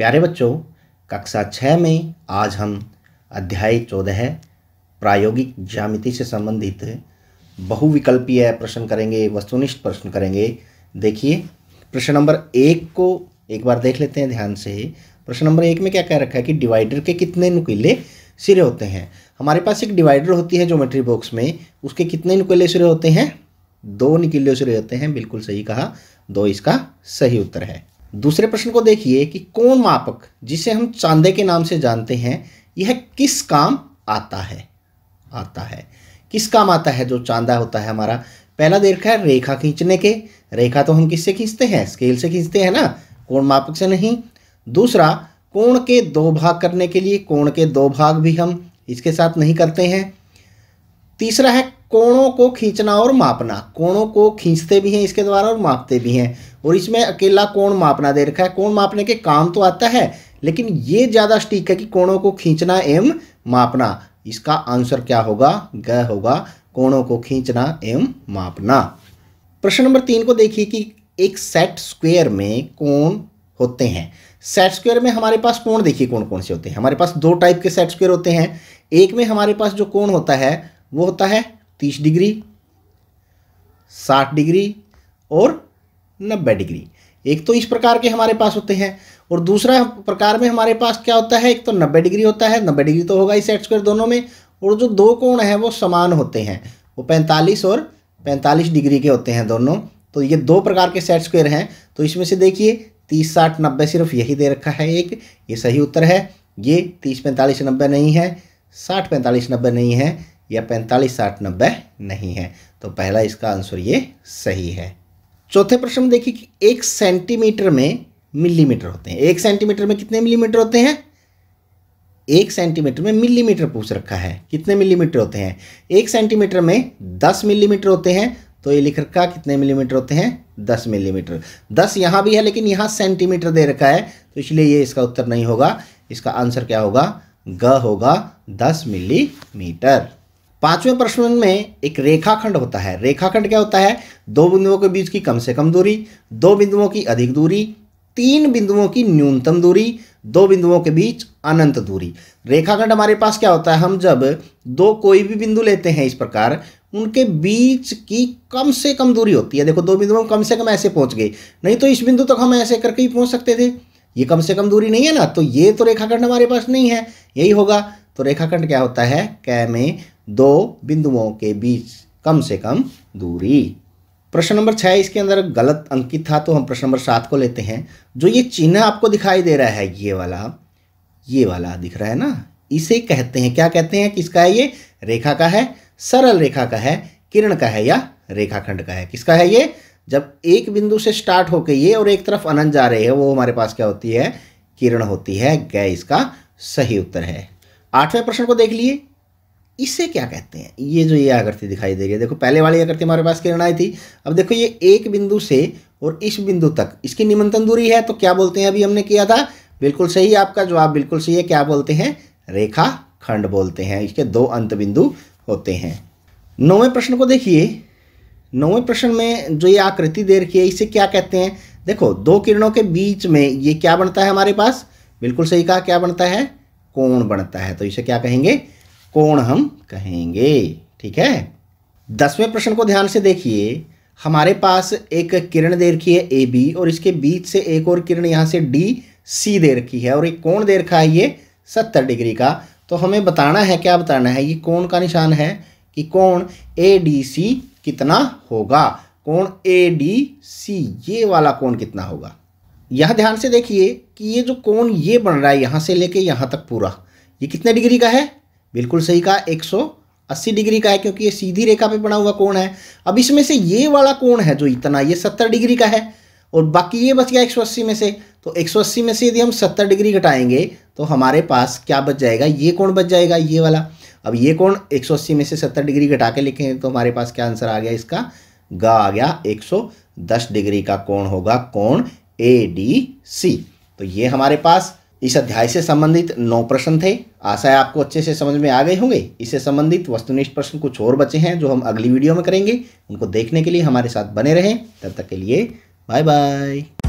प्यारे बच्चों, कक्षा 6 में आज हम अध्याय 14 प्रायोगिक ज्यामिति से संबंधित बहुविकल्पीय प्रश्न करेंगे, वस्तुनिष्ठ प्रश्न करेंगे। देखिए प्रश्न नंबर 1 को एक बार देख लेते हैं ध्यान से। प्रश्न नंबर 1 में क्या कह रखा है कि डिवाइडर के कितने नुकीले सिरे होते हैं। हमारे पास एक डिवाइडर होती है ज्योमेट्री बॉक्स में, उसके कितने नुकीले सिरे होते हैं? 2 नुकीले सिरे होते हैं। बिल्कुल सही कहा, 2 इसका सही उत्तर है। दूसरे प्रश्न को देखिए कि कोण मापक जिसे हम चांदे के नाम से जानते हैं, यह किस काम आता है? किस काम आता है जो चांदा होता है हमारा? पहला दे रखा है रेखा खींचने के। रेखा तो हम किससे खींचते हैं? स्केल से खींचते हैं ना, कोण मापक से नहीं। दूसरा, कोण के 2 भाग करने के लिए कोण के 2 भाग भी हम इसके साथ नहीं करते हैं। तीसरा है कोणों को खींचना और मापना। कोणों को खींचते भी हैं इसके द्वारा और मापते भी हैं, और इसमें अकेला कोण मापना दे रखा है। कोण मापने के काम तो आता है, लेकिन ये ज़्यादा सटीक है कि कोणों को खींचना एवं मापना। इसका आंसर क्या होगा? ग होगा, कोणों को खींचना एवं मापना। प्रश्न नंबर 3 को देखिए कि एक सेट स्क्वायर में कोण होते हैं। सेट स्क्वायर में हमारे पास कोण देखिए कौन कौन से होते हैं। हमारे पास 2 टाइप के सेट स्क्वायर होते हैं। एक में हमारे पास जो कोण होता है वो होता है 30 डिग्री, 60 डिग्री और 90 डिग्री। एक तो इस प्रकार के हमारे पास होते हैं, और दूसरा प्रकार में हमारे पास क्या होता है, एक तो 90 डिग्री होता है। 90 डिग्री तो होगा ही सेट स्क्वायर दोनों में, और जो 2 कोण हैं वो समान होते हैं, वो 45 और 45 डिग्री के होते हैं दोनों। तो ये 2 प्रकार के सेट स्क्वायर हैं। तो इसमें से देखिए 30, 60, 90 सिर्फ यही दे रखा है एक, ये सही उत्तर है। ये 30, 45, 90 नहीं है, 60, 45, 90 नहीं है, या 45, 60, 90 नहीं है। तो पहला इसका आंसर ये सही है। चौथे प्रश्न में देखिए कि 1 सेंटीमीटर में मिलीमीटर होते हैं। 1 सेंटीमीटर में कितने मिलीमीटर होते हैं? 1 सेंटीमीटर में मिलीमीटर पूछ रखा है, कितने मिलीमीटर होते हैं? 1 सेंटीमीटर में 10 मिलीमीटर होते हैं। तो ये लिख रखा कितने मिलीमीटर होते हैं? 10 मिलीमीटर। 10 यहाँ भी है, लेकिन यहाँ सेंटीमीटर दे रखा है, तो इसलिए ये इसका उत्तर नहीं होगा। इसका आंसर क्या होगा? ग होगा, 10 मिलीमीटर। 5वें प्रश्न में एक रेखाखंड होता है। रेखाखंड क्या होता है? 2 बिंदुओं के बीच की कम से कम दूरी, 2 बिंदुओं की अधिक दूरी, 3 बिंदुओं की न्यूनतम दूरी, 2 बिंदुओं के बीच अनंत दूरी। रेखाखंड हमारे पास क्या होता है, हम जब 2 कोई भी बिंदु लेते हैं इस प्रकार, उनके बीच की कम से कम दूरी होती है। देखो 2 बिंदुओं में कम से कम ऐसे पहुंच गए, नहीं तो इस बिंदु तक हम ऐसे करके ही पहुंच सकते थे। ये कम से कम दूरी नहीं है ना, तो ये तो रेखाखंड हमारे पास नहीं है, यही होगा। तो रेखाखंड क्या होता है? क में 2 बिंदुओं के बीच कम से कम दूरी। प्रश्न नंबर 6 इसके अंदर गलत अंकित था, तो हम प्रश्न नंबर 7 को लेते हैं। जो ये चिन्ह आपको दिखाई दे रहा है, ये वाला दिख रहा है ना, इसे कहते हैं, क्या कहते हैं? किसका है ये? रेखा का है, सरल रेखा का है, किरण का है, या रेखाखंड का है? किसका है ये? जब एक बिंदु से स्टार्ट होकर ये और एक तरफ अनंत जा रहे हैं, वो हमारे पास क्या होती है? किरण होती है। ग इसका सही उत्तर है। 8वें प्रश्न को देख लिए, इसे क्या कहते हैं? ये जो ये आकृति दिखाई दे रही है, देखो पहले वाली आकृति हमारे पास किरण आई थी। अब देखो ये एक बिंदु से और इस बिंदु तक इसकी निम्नतम दूरी है, तो क्या बोलते हैं? अभी हमने किया था, बिल्कुल सही, आपका जवाब बिल्कुल सही है। क्या बोलते हैं? रेखाखंड बोलते हैं। इसके 2 अंत बिंदु होते हैं। 9वें प्रश्न को देखिए। 9वें प्रश्न में जो ये आकृति दे रखी है, इसे क्या कहते हैं? देखो 2 किरणों के बीच में ये क्या बनता है हमारे पास? बिल्कुल सही कहा, क्या बनता है? कोण बनता है। तो इसे क्या कहेंगे? कोण हम कहेंगे। ठीक है। 10वें प्रश्न को ध्यान से देखिए। हमारे पास एक किरण दे रखी है AB, और इसके बीच से एक और किरण यहाँ से DC दे रखी है, और एक कोण दे रखा है ये 70 डिग्री का। तो हमें बताना है, क्या बताना है? ये कोण का निशान है कि कोण ADC कितना होगा। कोण ADC, ये वाला कोण कितना होगा? यह ध्यान से देखिए कि ये जो कोण ये बन रहा है यहाँ से लेके यहाँ तक पूरा, ये कितने डिग्री का है? बिल्कुल सही कहा, 180 डिग्री का है, क्योंकि ये सीधी रेखा पे बना हुआ कोण है। अब इसमें से ये वाला कोण है जो इतना, ये 70 डिग्री का है, और बाकी ये बच गया 180 में से। तो 180 में से यदि हम 70 डिग्री घटाएंगे तो हमारे पास क्या बच जाएगा? ये कोण बच जाएगा, ये वाला। अब ये कोण 180 में से 70 डिग्री घटा के लिखें तो हमारे पास क्या आंसर आ गया? इसका ग आ गया, 110 डिग्री का कोण होगा कोण ADC। तो ये हमारे पास इस अध्याय से संबंधित 9 प्रश्न थे। आशा है आपको अच्छे से समझ में आ गए होंगे। इससे संबंधित वस्तुनिष्ठ प्रश्न कुछ और बचे हैं जो हम अगली वीडियो में करेंगे। उनको देखने के लिए हमारे साथ बने रहें। तब तक के लिए बाय बाय।